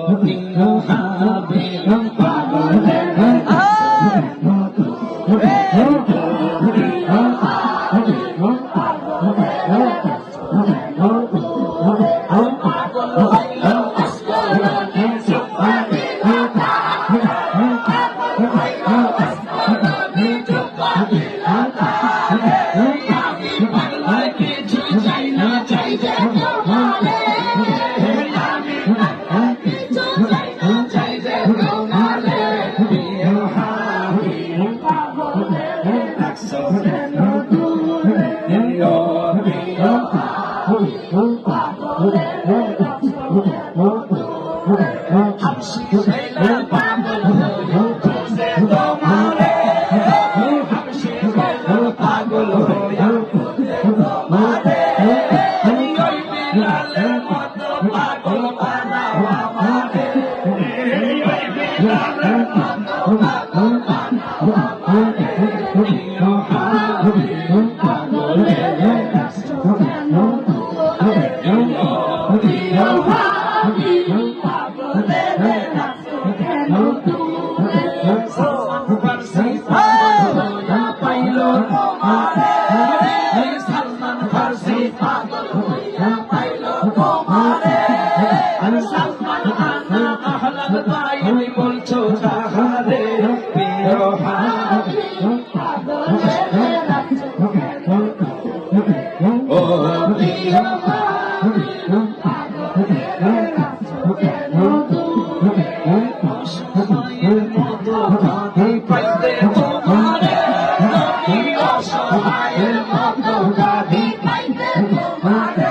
প্রিয় হাবিব পাগলের মতো প্রিয় হাবিব পাগলের মতো পাগল হইল আসমানে সুবহানাল্লাহ পাগল হইল আসমানে সুবহানাল্লাহ আমি পাগলা কিছু চাই না চাই যে তোমারে আমি পাগলা কিছু চাই না চাই যে তোমারে প্রিয় হাবিব পাগলের ডাকছো কেন দূরে প্রিয় হাবিব পাগলের হাবশি ছেলে পাগল হইছে তোমারে হাবশি ছেলে পাগল হইছে তোমারে ওই বিলালের মতো পাগল বানাও আমারে ওই বিলালের মতো পাগল বানাও আমারে প্রিয় হাবিব পাগলের ডাকছো কেন দূরে প্রিয় হাবিব পাগলের ডাকছো কেন দূরে সালমান ফারসি পাগল হইয়া পাইল তোমারে সালমান ফারসি পাগল হইয়া পাইল তোমারে সালমান খানা আহলাদ বাইনি বলছো তাহারে প্রিয় হাবিব পাগলের ডাকছো কেন ও প্রিয় হাবিব পাগলের ডাকছো কেন দূরে অসহায়ের মতো কাঁদি পাইতে তোমারে আমি অসহায়ের মতো কাঁদি পাইতে তোমারে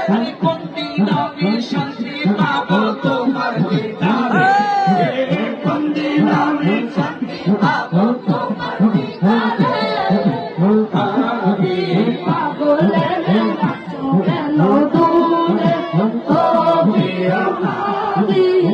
আমি কোন দিন আমি শান্তি পাবো তোমার দিদারে কোন দিন আমি শান্তি পাবো তোমার দিদারে হাবিব পাগলের ডাকছো কেন দূরে ও প্রিয় হাবিব